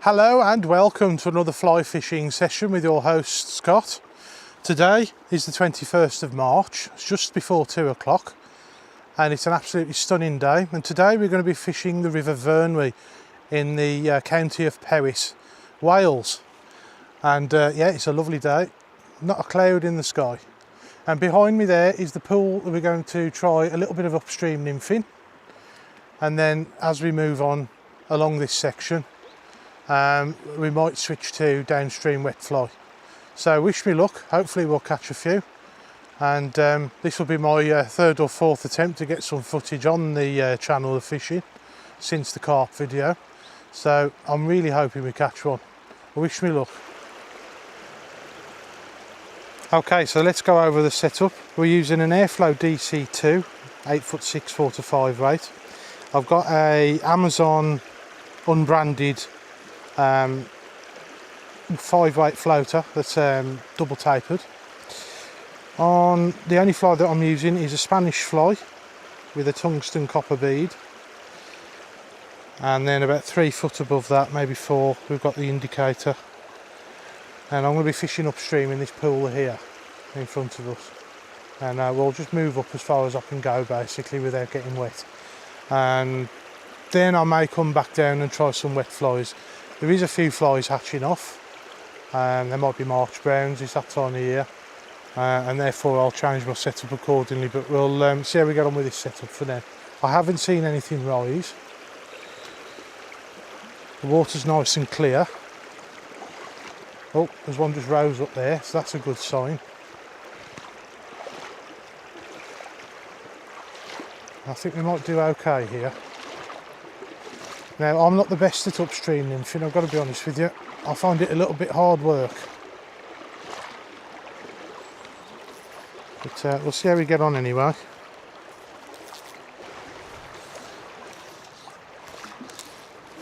Hello and welcome to another fly fishing session with your host Scott. Today is the 21st of March, it's just before 2 o'clock and it's an absolutely stunning day, and today we're going to be fishing the River Vyrnwy in the county of Powys, Wales. And yeah, it's a lovely day, not a cloud in the sky. And behind me there is the pool that we're going to try a little bit of upstream nymphing, and then as we move on along this section we might switch to downstream wet fly. So wish me luck, hopefully we'll catch a few, and this will be my third or fourth attempt to get some footage on the channel of fishing since the carp video, so I'm really hoping we catch one. Wish me luck. Okay, so let's go over the setup. We're using an Airflow DC2 8'6" 4-5 weight. I've got a Amazon unbranded 5-weight floater that's double tapered. On the only fly that I'm using is a Spanish fly with a tungsten copper bead, and then about 3 foot above that, maybe 4, we've got the indicator, and I'm going to be fishing upstream in this pool here in front of us, and we'll just move up as far as I can go basically without getting wet, and then I may come back down and try some wet flies. There is a few flies hatching off, there might be March browns, it's that time of year, and therefore I'll change my setup accordingly, but we'll see how we get on with this setup for now. I haven't seen anything rise. The water's nice and clear. Oh, there's one just rose up there, so that's a good sign. I think we might do okay here. Now, I'm not the best at upstream nymphing, I've got to be honest with you. I find it a little bit hard work. But we'll see how we get on anyway.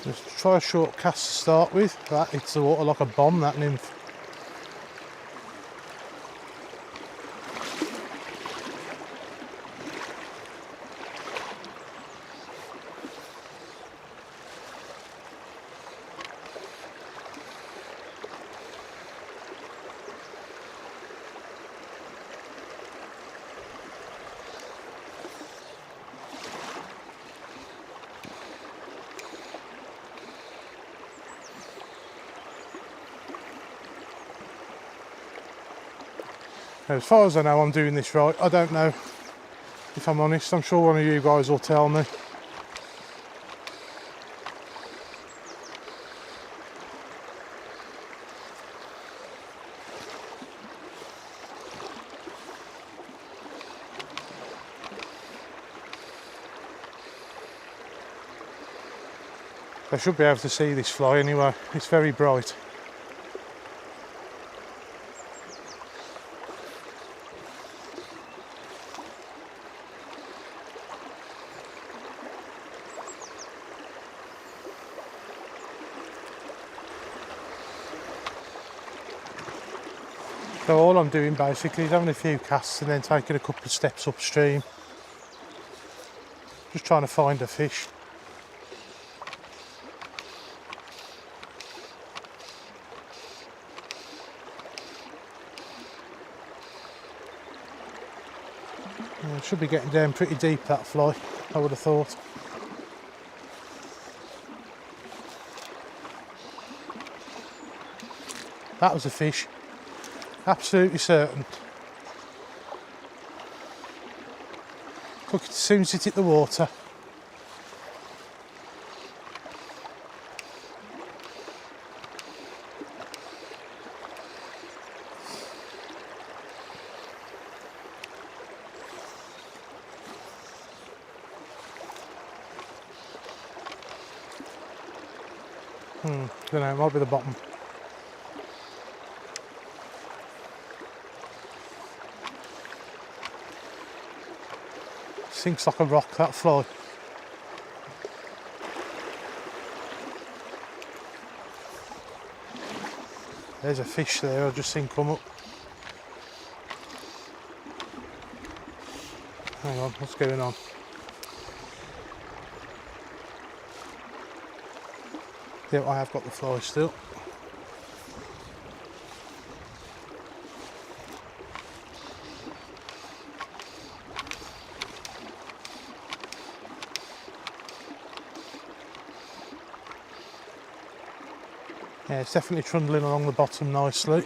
Just try a short cast to start with. That hits the water like a bomb, that nymph. Now, as far as I know, I'm doing this right. I don't know, if I'm honest. I'm sure one of you guys will tell me. I should be able to see this fly anyway. It's very bright. So all I'm doing basically is having a few casts and then taking a couple of steps upstream. Just trying to find a fish. It should be getting down pretty deep, that fly, I would have thought. That was a fish. Absolutely certain. Took it as soon as it hit the water. Don't know, it might be the bottom. Sinks like a rock, that fly. There's a fish there, I've just seen come up. Hang on, what's going on? Yeah, I have got the fly still. Yeah, it's definitely trundling along the bottom nicely.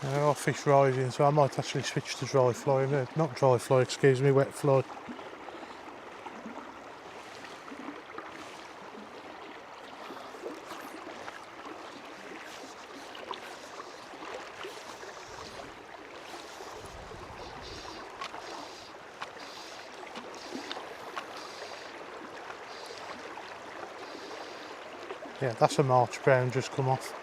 There are fish rising, so I might actually switch to dry fly. Not dry fly, excuse me, wet fly. Yeah, that's a March brown just come off.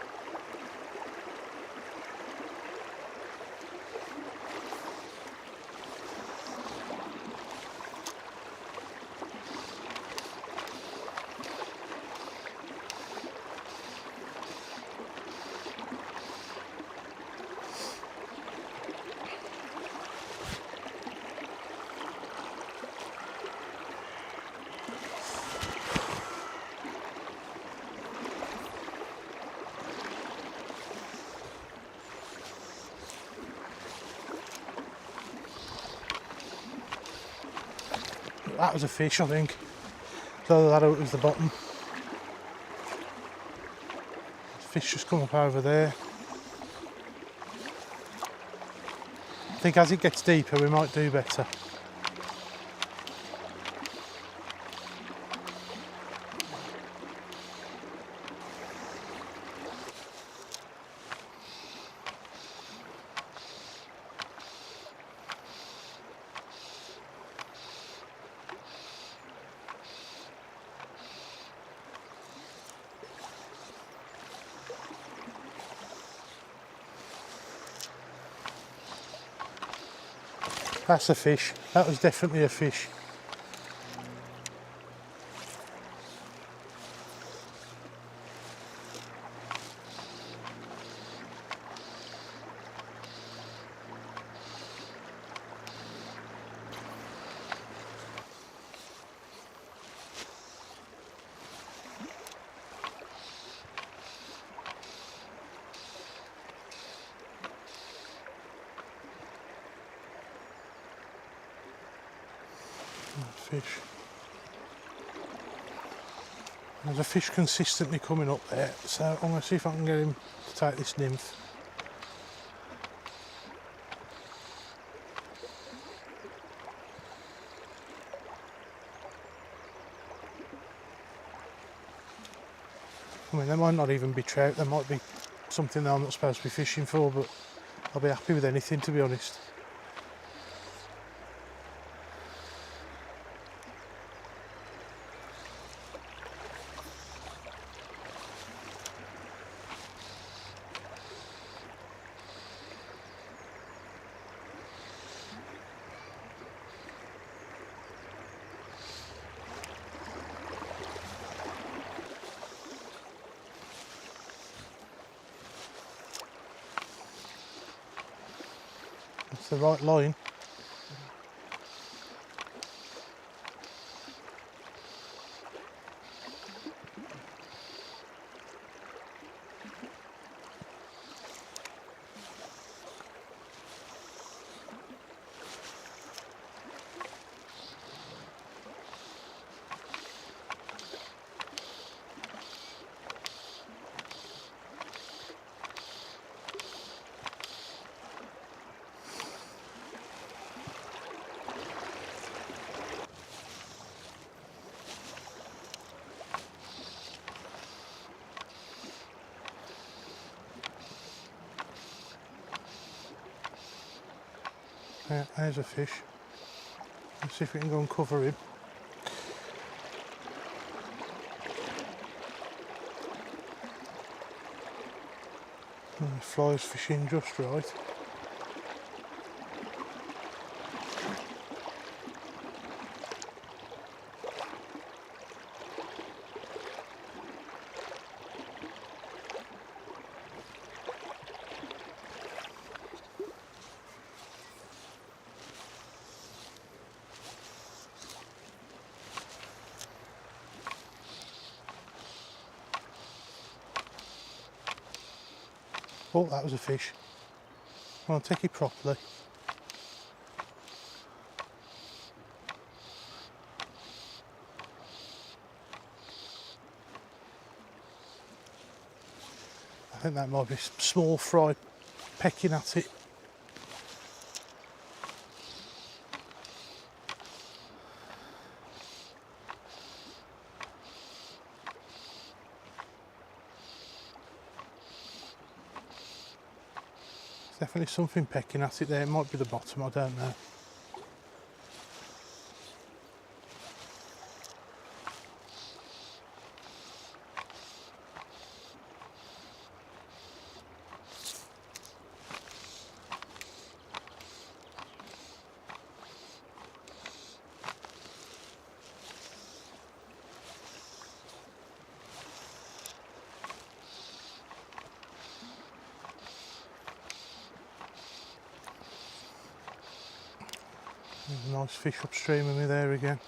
That was a fish, I think. So that was the bottom. Fish just come up over there. I think as it gets deeper we might do better. That's a fish. That was definitely a fish. Fish. There's a fish consistently coming up there, so I'm going to see if I can get him to take this nymph. I mean, there might not even be trout, there might be something that I'm not supposed to be fishing for, but I'll be happy with anything, to be honest. That's the right line. Yeah, there's a fish. Let's see if we can go and cover him. And the fly's fishing just right. Oh, that was a fish. I'll take it properly. I think that might be small fry pecking at it. Definitely something pecking at it there. It might be the bottom, I don't know. There's a nice fish upstream of me there again.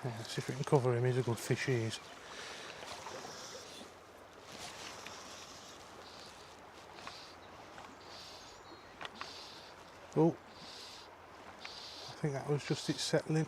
Yeah, see if we can cover him. He's a good fish, he is. Oh, I think that was just it settling.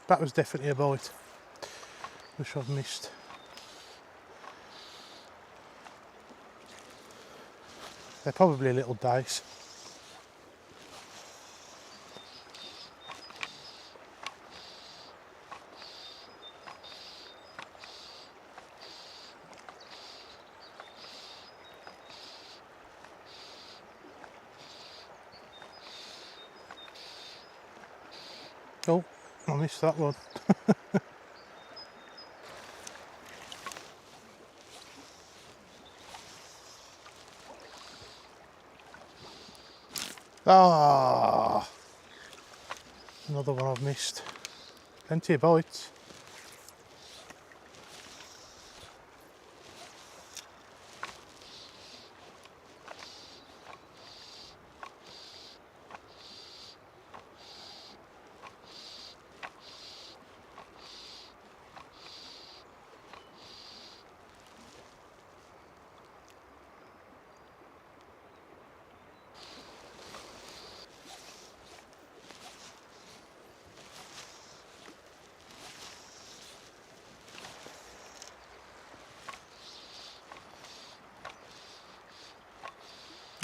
That was definitely a bite, which I've missed. They're probably a little dace. Oh, I missed that one. Ah, another one I've missed. Plenty of bites.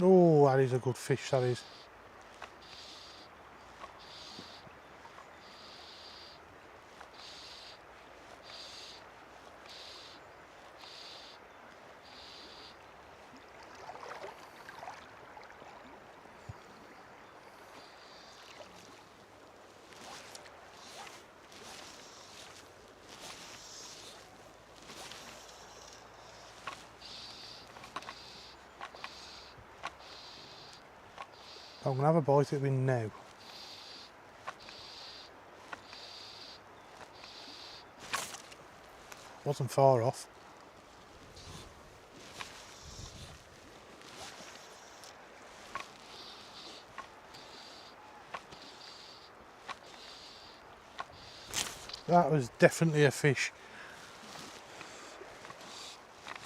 Oh, that is a good fish, that is. I'm going to have a bite at him now. Wasn't far off. That was definitely a fish.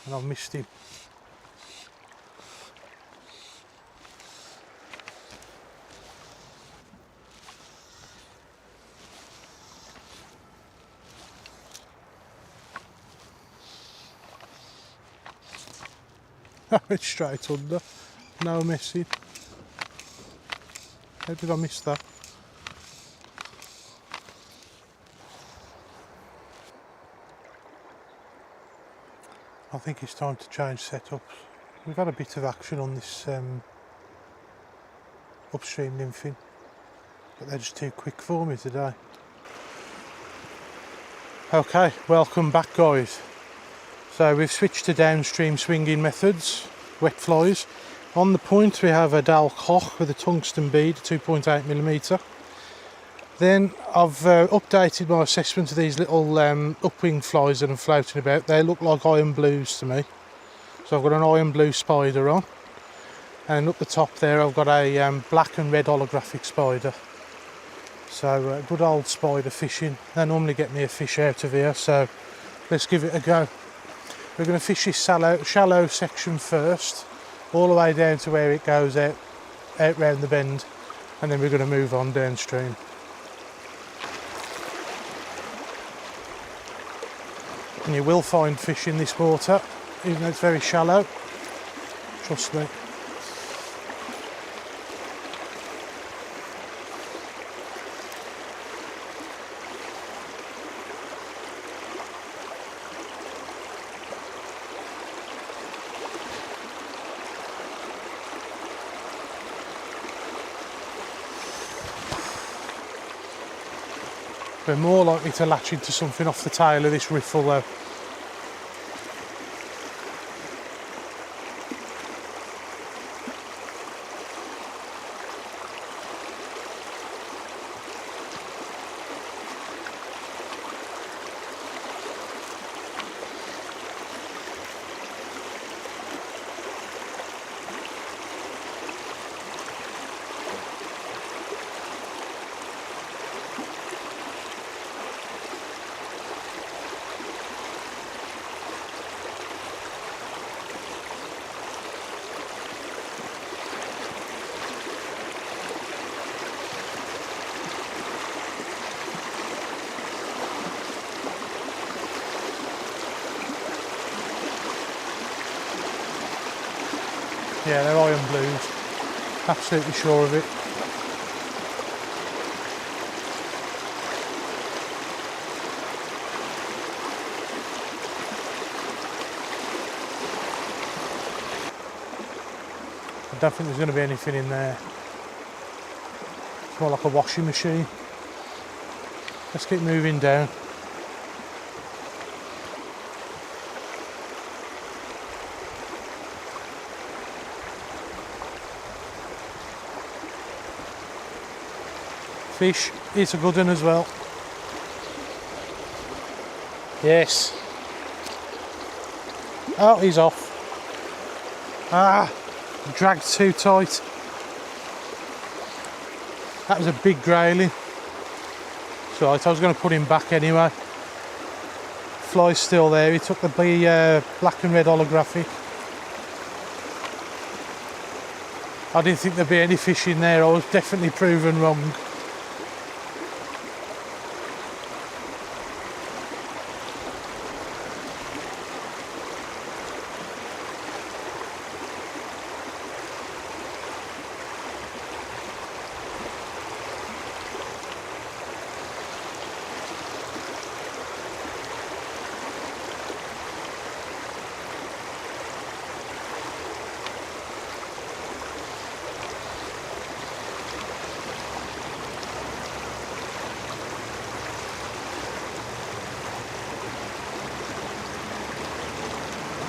And I've missed him. It's straight under. No missing. How did I miss that? I think it's time to change setups. We've had a bit of action on this upstream nymphing, but they're just too quick for me today. Okay, welcome back guys. So we've switched to downstream swinging methods, wet flies. On the point we have a Dal Koch with a tungsten bead, 2.8mm. Then I've updated my assessment of these little upwing flies that are floating about. They look like iron blues to me. So I've got an iron blue spider on, and up the top there I've got a black and red holographic spider. So good old spider fishing. They normally get me a fish out of here, so let's give it a go. We're going to fish this shallow section first, all the way down to where it goes out round the bend, and then we're going to move on downstream. And you will find fish in this water, even though it's very shallow, trust me. We're more likely to latch into something off the tail of this riffle though. Yeah, they're iron blues. Absolutely sure of it. I don't think there's going to be anything in there. It's more like a washing machine. Let's keep moving down. Fish, it's a good one as well. Yes. Oh, he's off. Ah, dragged too tight. That was a big grayling. It's alright, I was going to put him back anyway. Fly's still there. He took the black and red holographic. I didn't think there'd be any fish in there. I was definitely proven wrong.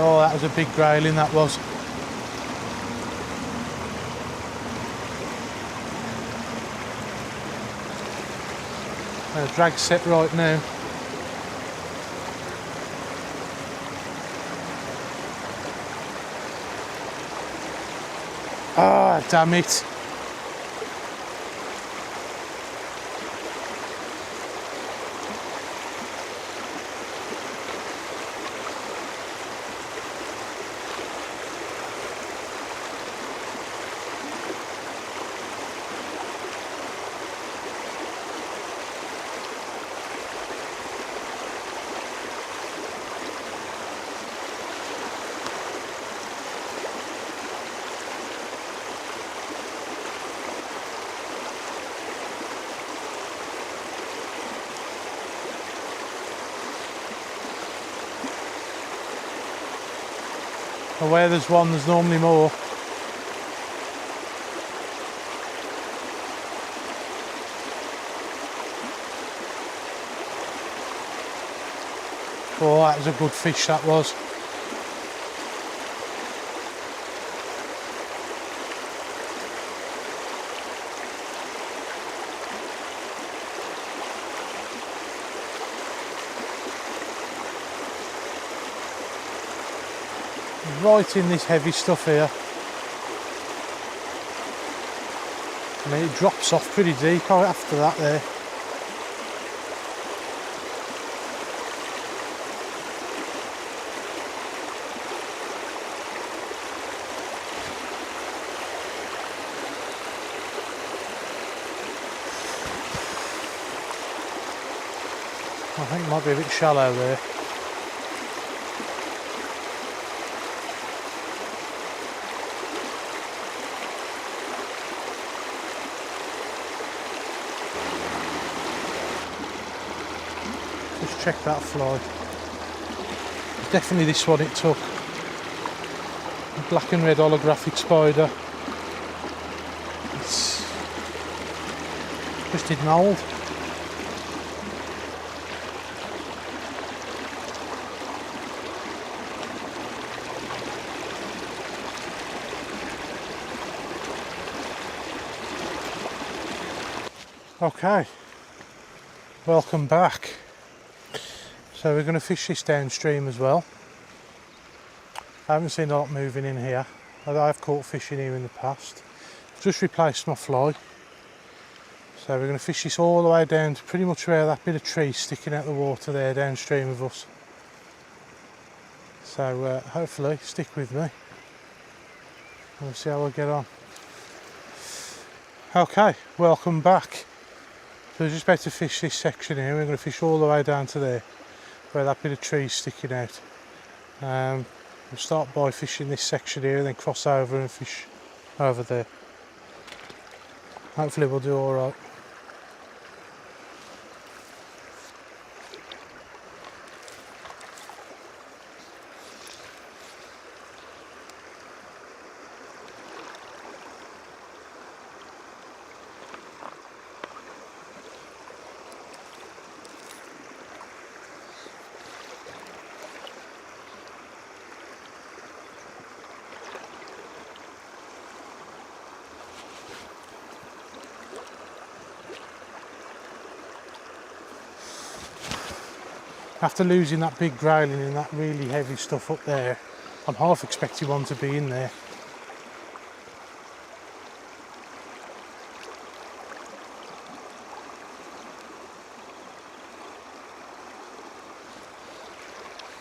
Oh, that was a big grayling, that was. Drag set right now. Ah, damn it. And where there's one, there's normally more. Oh, that was a good fish, that was. Right in this heavy stuff here. I mean, it drops off pretty deep after that there. I think it might be a bit shallow there. Just check that fly. Definitely this one it took. A black and red holographic spider. It's just didn't hold. Okay, welcome back. So we're going to fish this downstream as well. I haven't seen a lot moving in here. I've caught fish in here in the past. Just replaced my fly. So we're going to fish this all the way down to pretty much where that bit of tree sticking out the water there downstream of us. So hopefully stick with me and we'll see how we get on. Okay, welcome back. So we're just about to fish this section here. We're going to fish all the way down to there where that bit of tree is sticking out. We'll start by fishing this section here and then cross over and fish over there. Hopefully we'll do alright. After losing that big grayling and that really heavy stuff up there, I'm half expecting one to be in there.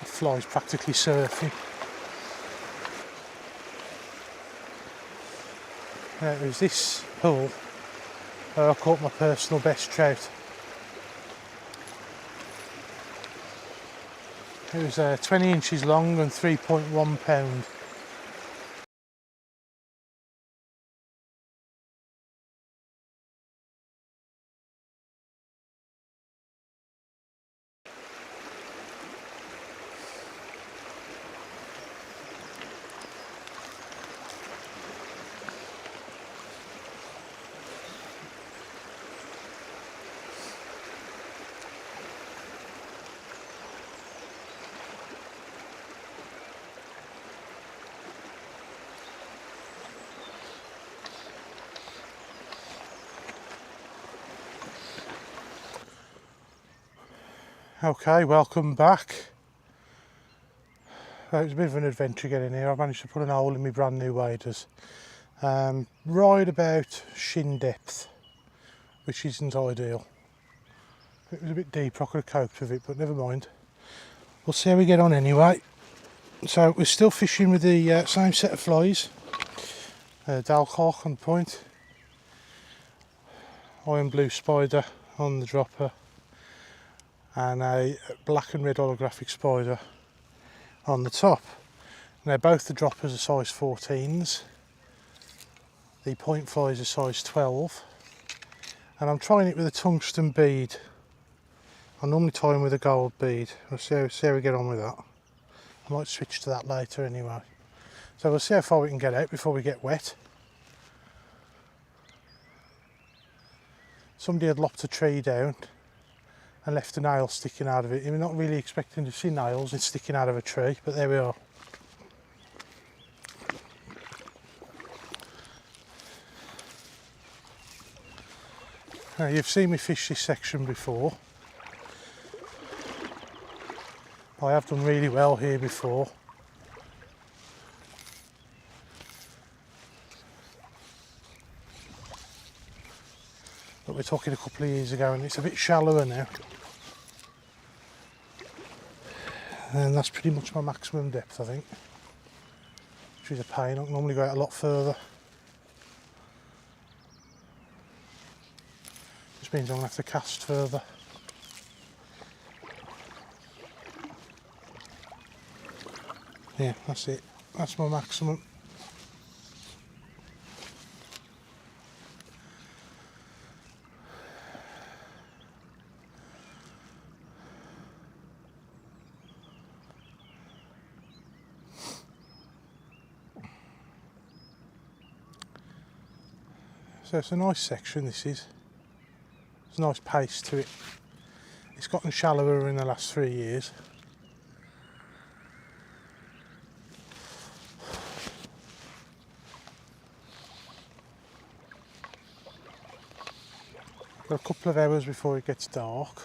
The fly's practically surfing. It was this pool where I caught my personal best trout. It was 20 inches long and 3.1 pound. Okay, welcome back. It was a bit of an adventure getting here. I managed to put an hole in my brand new waders. Right about shin depth, which isn't ideal. It was a bit deeper, I could have coped with it, but never mind. We'll see how we get on anyway. So we're still fishing with the same set of flies. Dalcock on the point. Iron blue spider on the dropper. And a black and red holographic spider on the top. Now both the droppers are size 14s. The point flies are size 12. And I'm trying it with a tungsten bead. I normally tie them with a gold bead. We'll see how we get on with that. I might switch to that later anyway. So we'll see how far we can get out before we get wet. Somebody had lopped a tree down and left a nail sticking out of it. You're not really expecting to see nails, it's sticking out of a tree, but there we are. Now, you've seen me fish this section before. I have done really well here before. But we're talking a couple of years ago and it's a bit shallower now. And that's pretty much my maximum depth, I think. Which is a pain, I can normally go out a lot further. Just means I'm going to have to cast further. Yeah, that's it. That's my maximum. So it's a nice section, this is. There's a nice pace to it. It's gotten shallower in the last 3 years. Got a couple of hours before it gets dark.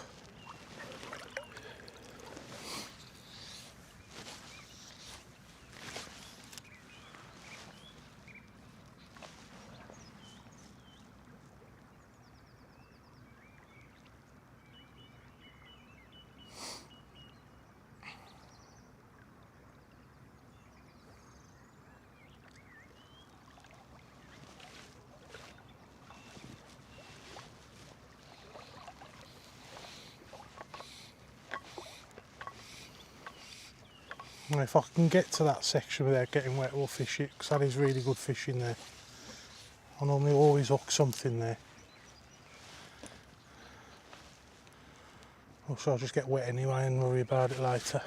And if I can get to that section without getting wet, we'll fish it, because that is really good fishing there. I normally always hook something there. Or so I'll just get wet anyway and worry about it later.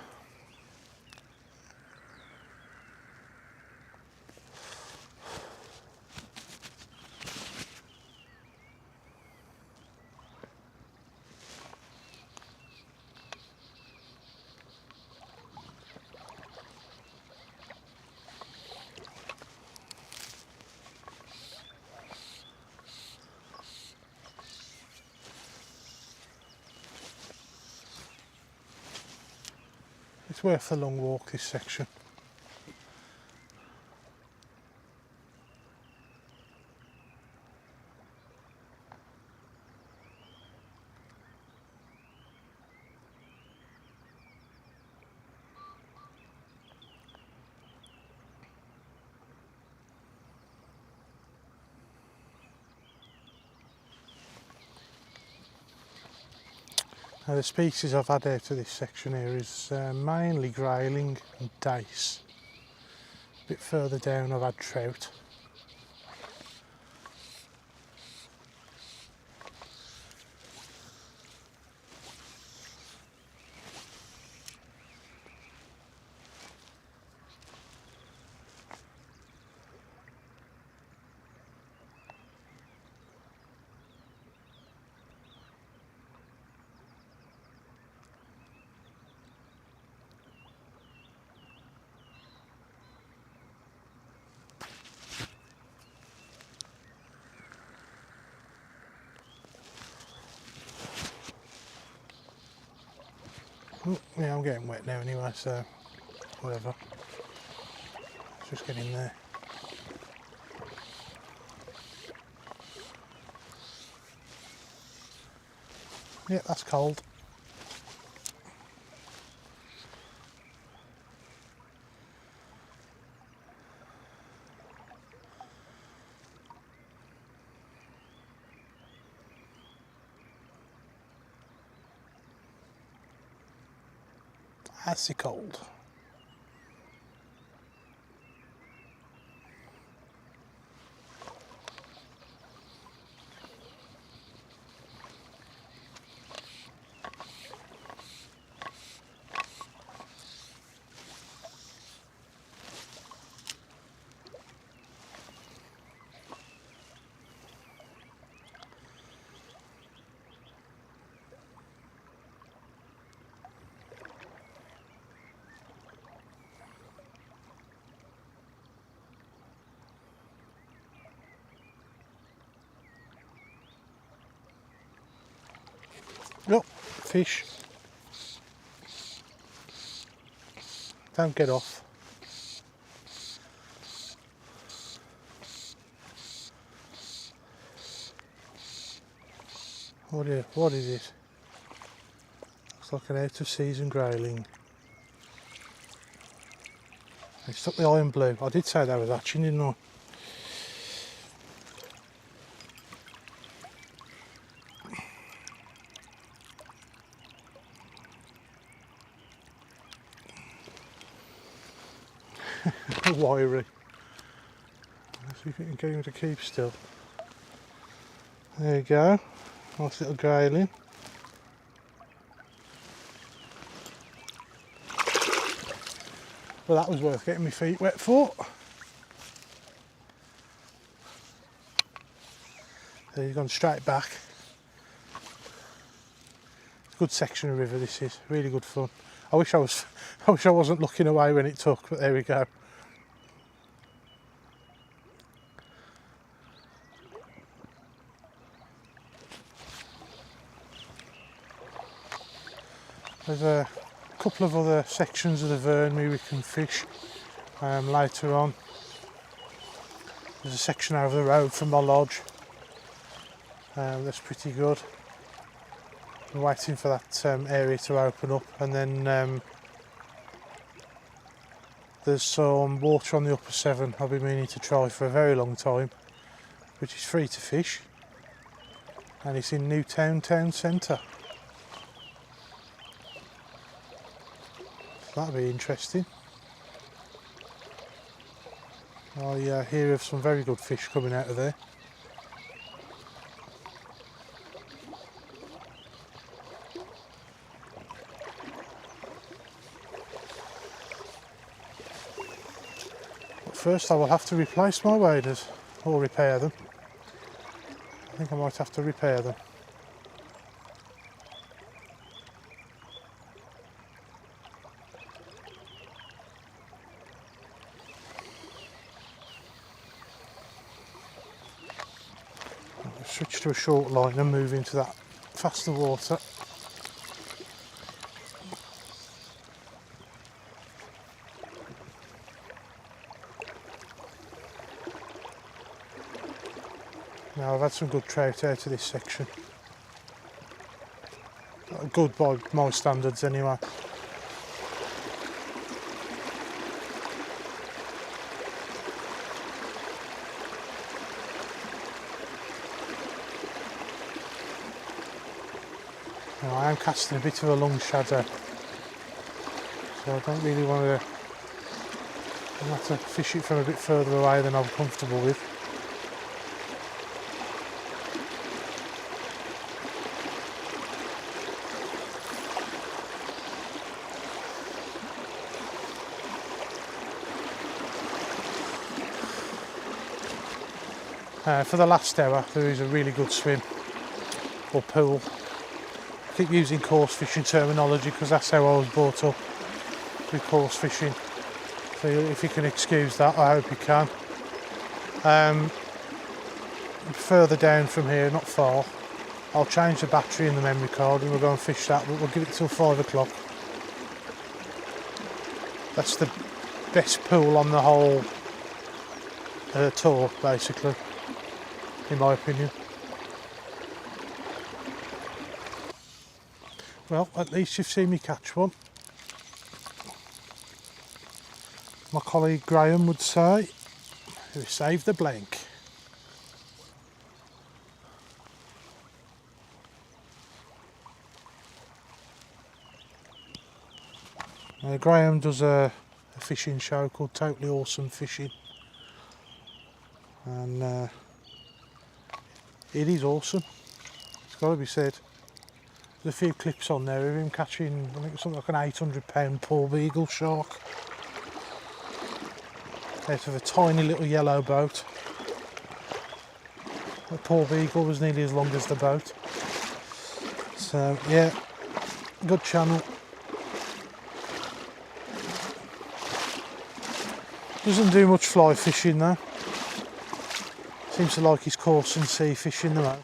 It's worth the long walk, this section. Now the species I've had out of this section here is mainly Grayling and Dace. A bit further down I've had Trout. Oh, yeah, I'm getting wet now anyway, so whatever. Let's just get in there. Yeah, that's cold. Icy cold. fish. Don't get off. What is it? Looks like an out of season grayling. He stuck the iron blue. I did say that was hatching, didn't I? Wiry. Let's see if we can get him to keep still. There you go. Nice little grayling. Well, that was worth getting my feet wet for. So he's gone straight back. Good section of river this is, really good fun. I wish I wasn't looking away when it took, but there we go. There's a couple of other sections of the Vyrnwy we can fish later on. There's a section over the road from my lodge. That's pretty good. I'm waiting for that area to open up, and then there's some water on the upper Severn I've been meaning to try for a very long time, which is free to fish, and it's in Newtown town centre. That'll be interesting. I hear of some very good fish coming out of there. But first I will have to replace my waders, or repair them. I think I might have to repair them. Switch to a short line and move into that faster water. Now I've had some good trout out of this section. Good by my standards anyway. Now, I am casting a bit of a long shadow, so I don't really want to. I'll have to fish it from a bit further away than I'm comfortable with. For the last hour, there is a really good swim or pool. I keep using coarse fishing terminology because that's how I was brought up, with coarse fishing. So if you can excuse that, I hope you can. Further down from here, not far, I'll change the battery in the memory card and we'll go and fish that, but we'll give it till 5 o'clock. That's the best pool on the whole tour, basically, in my opinion. Well, at least you've seen me catch one. My colleague Graham would say, we saved the blank. Graham does a fishing show called Totally Awesome Fishing, and it is awesome, it's got to be said. There's a few clips on there of him catching, I think something like an 800-pound poor beagle shark out of a tiny little yellow boat. The poor beagle was nearly as long as the boat. So yeah, good channel. Doesn't do much fly fishing though. Seems to like his coarse and sea fishing the most.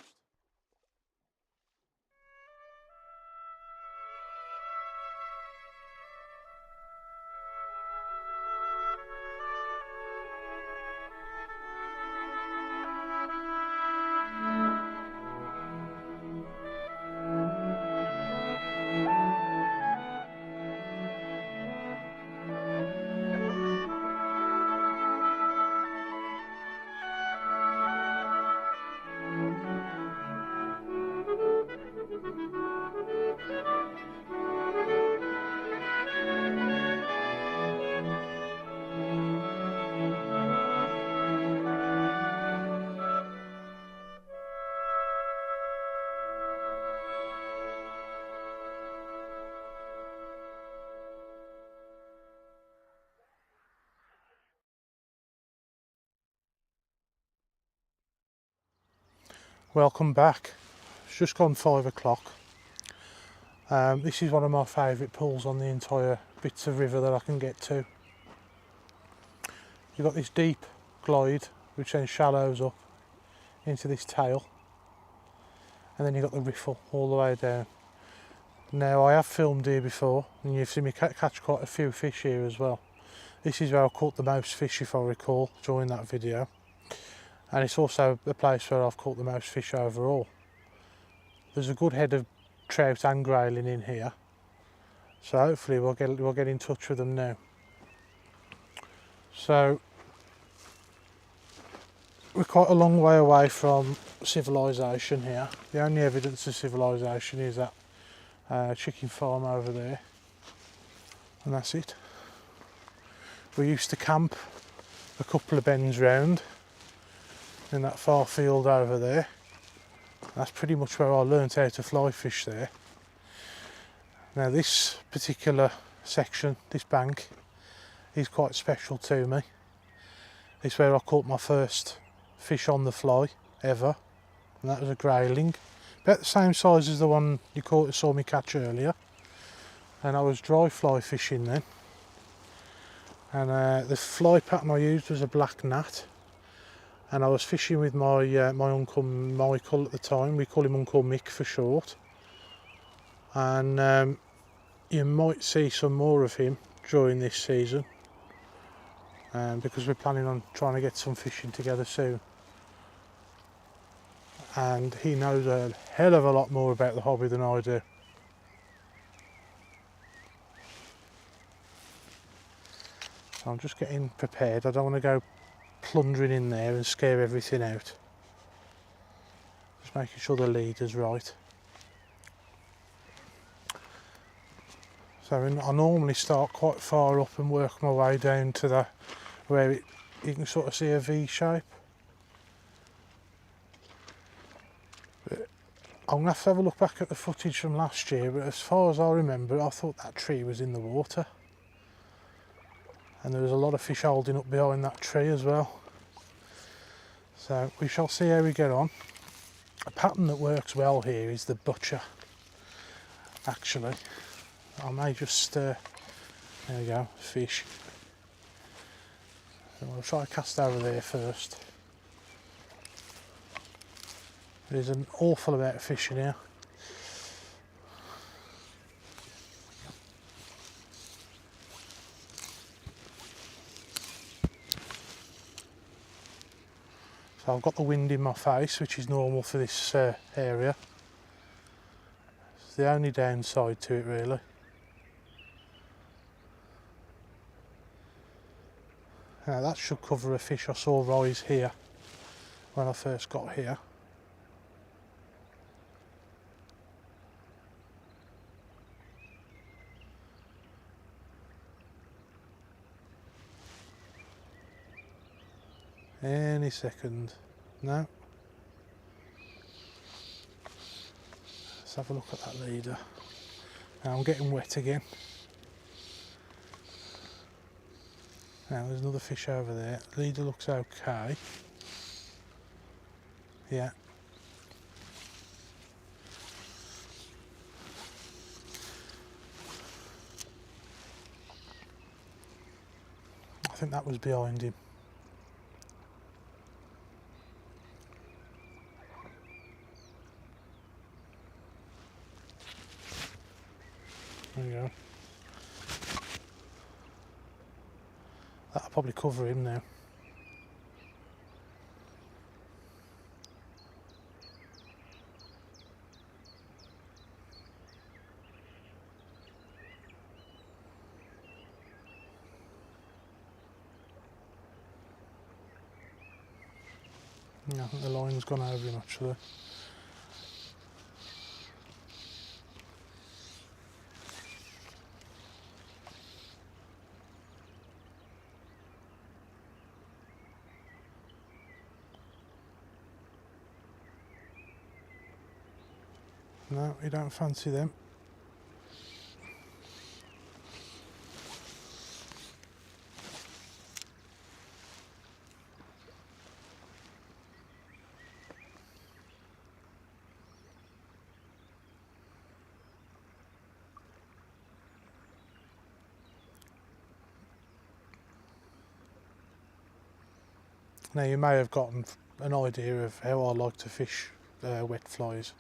Welcome back. It's just gone 5 o'clock. This is one of my favourite pools on the entire bits of river that I can get to. You've got this deep glide which then shallows up into this tail, and then you've got the riffle all the way down. Now, I have filmed here before and you've seen me catch quite a few fish here as well. This is where I caught the most fish, if I recall, during that video. And it's also the place where I've caught the most fish overall. There's a good head of trout and grayling in here, so hopefully we'll get in touch with them now. So we're quite a long way away from civilization here. The only evidence of civilization is that chicken farm over there, and that's it. We used to camp a couple of bends round in that far field over there. That's pretty much where I learnt how to fly fish there. Now, this particular section, this bank, is quite special to me. It's where I caught my first fish on the fly ever, and that was a grayling, about the same size as the one you saw me catch earlier. And I was dry fly fishing then, and the fly pattern I used was a black gnat. And I was fishing with my uncle Michael at the time. We call him Uncle Mick for short. And you might see some more of him during this season, because we're planning on trying to get some fishing together soon. And he knows a hell of a lot more about the hobby than I do. So I'm just getting prepared. I don't want to go plunging in there and scare everything out. Just making sure the leader's right. So I normally start quite far up and work my way down to where you can sort of see a V shape. But I'm going to have a look back at the footage from last year, but as far as I remember, I thought that tree was in the water. And there was a lot of fish holding up behind that tree as well. So we shall see how we get on. A pattern that works well here is the butcher, actually. I may just, there we go, fish. So I'll try to cast over there first. There's an awful amount of fish in here. So I've got the wind in my face, which is normal for this area. It's the only downside to it, really. Now that should cover a fish I saw rise here when I first got here. Any second. No. Let's have a look at that leader. Now I'm getting wet again. Now there's another fish over there. Leader looks okay. Yeah. I think that was behind him. There we go. That'll probably cover him now. Yeah, I think the line's gone over him actually. No, we don't fancy them. Now you may have gotten an idea of how I like to fish wet flies.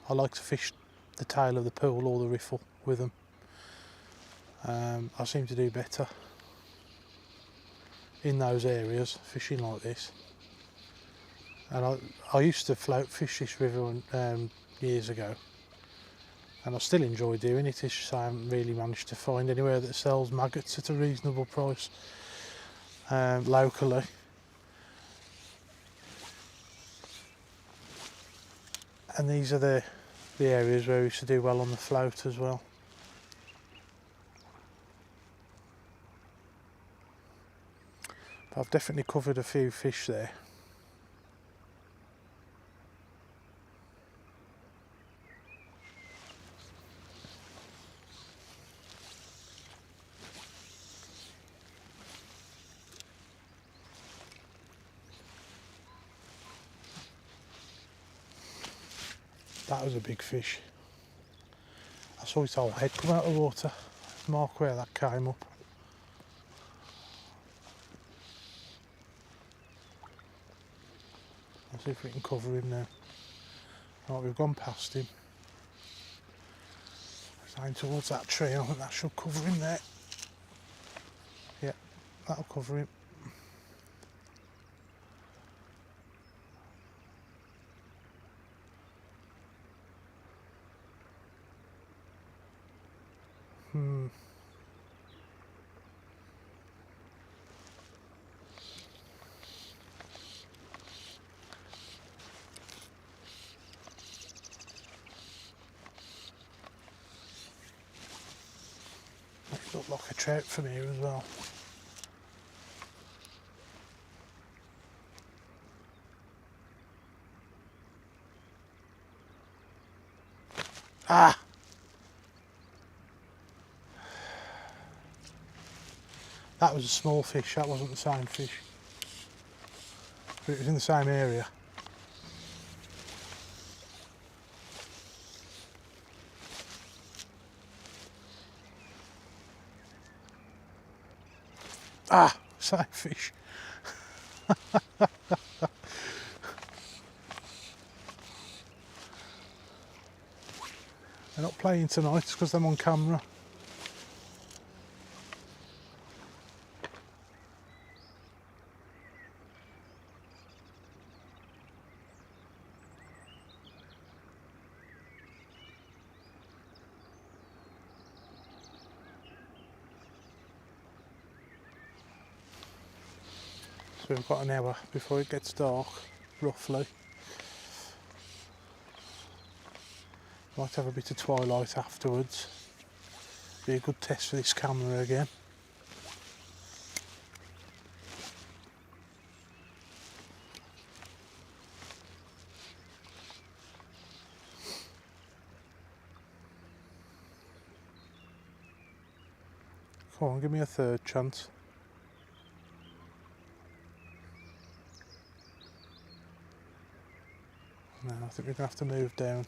I like to fish the tail of the pool or the riffle with them. I seem to do better in those areas fishing like this. And I used to float fish this river years ago, and I still enjoy doing it. It's just I haven't really managed to find anywhere that sells maggots at a reasonable price locally. And these are the areas where we used to do well on the float as well. But I've definitely covered a few fish there. That was a big fish. I saw its whole head come out of the water. Mark where that came up. Let's see if we can cover him now. Right, we've gone past him. He's going towards that tree. I think that should cover him there. Yeah, that'll cover him. It looked like a trout from here as well. Ah! That was a small fish, that wasn't the same fish. But it was in the same area. Ah! Same fish. They're not playing tonight because I'm on camera. So we've got an hour before it gets dark, roughly. Might have a bit of twilight afterwards. Be a good test for this camera again. Come on, give me a third chance. No, I think we're going to have to move down.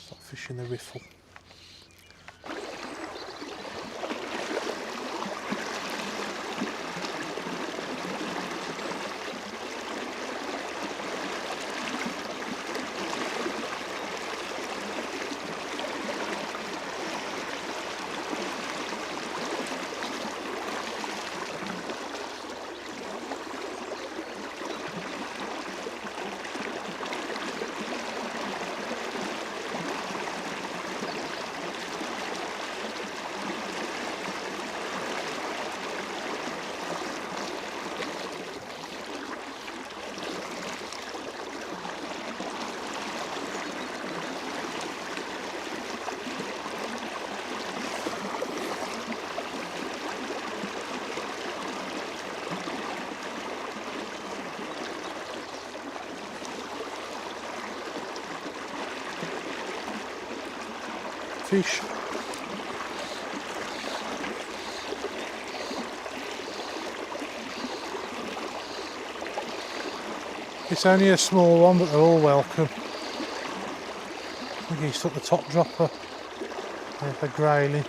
Start fishing the riffle. Fish. It's only a small one, but they're all welcome. I think he's took the top dropper. There's the Grayling.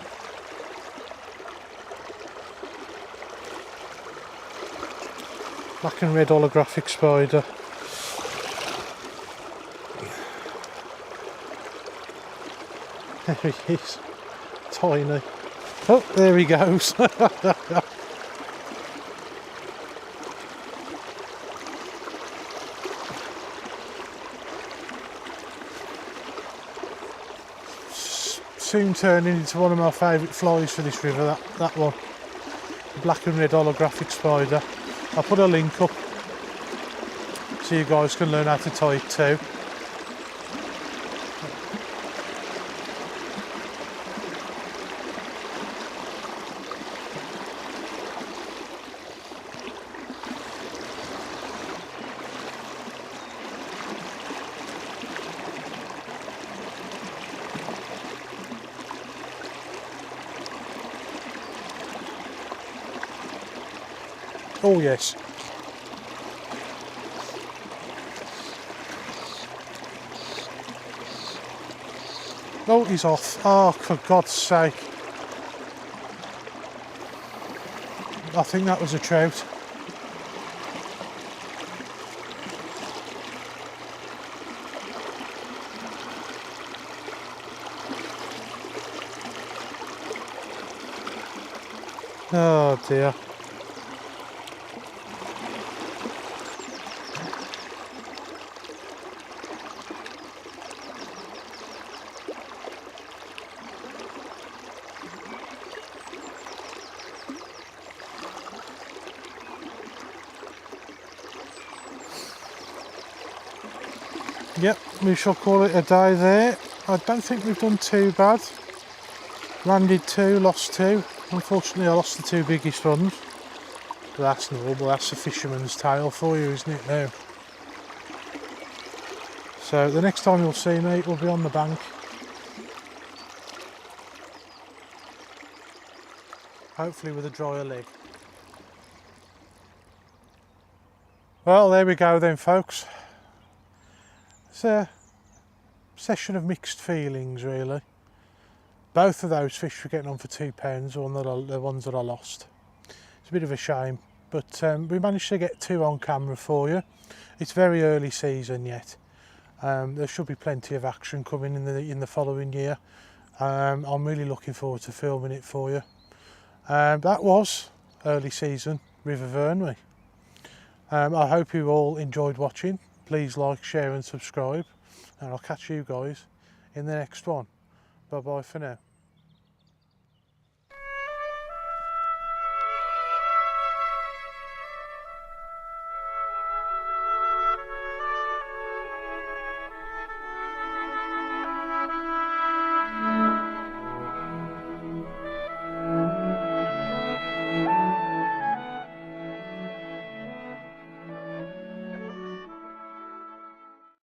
Black and red holographic spider. There he is, tiny. Oh, there he goes. Soon turning into one of my favourite flies for this river, that one. The black and red holographic spider. I'll put a link up so you guys can learn how to tie it too. Oh yes. Oh, he's off. Oh, for God's sake. I think that was a trout. Oh dear. Yep, we shall call it a day there. I don't think we've done too bad. Landed 2, lost 2. Unfortunately I lost the 2 biggest ones. But that's normal, that's the fisherman's tale for you, isn't it now? So the next time you'll see me, we'll be on the bank. Hopefully with a drier leg. Well, there we go then folks. It's a session of mixed feelings really. Both of those fish were getting on for £2, the ones that I lost. It's a bit of a shame, but we managed to get 2 on camera for you. It's very early season yet. There should be plenty of action coming in the following year. I'm really looking forward to filming it for you. That was early season River Vyrnwy. I hope you all enjoyed watching. Please like, share and subscribe, and I'll catch you guys in the next one. Bye bye for now.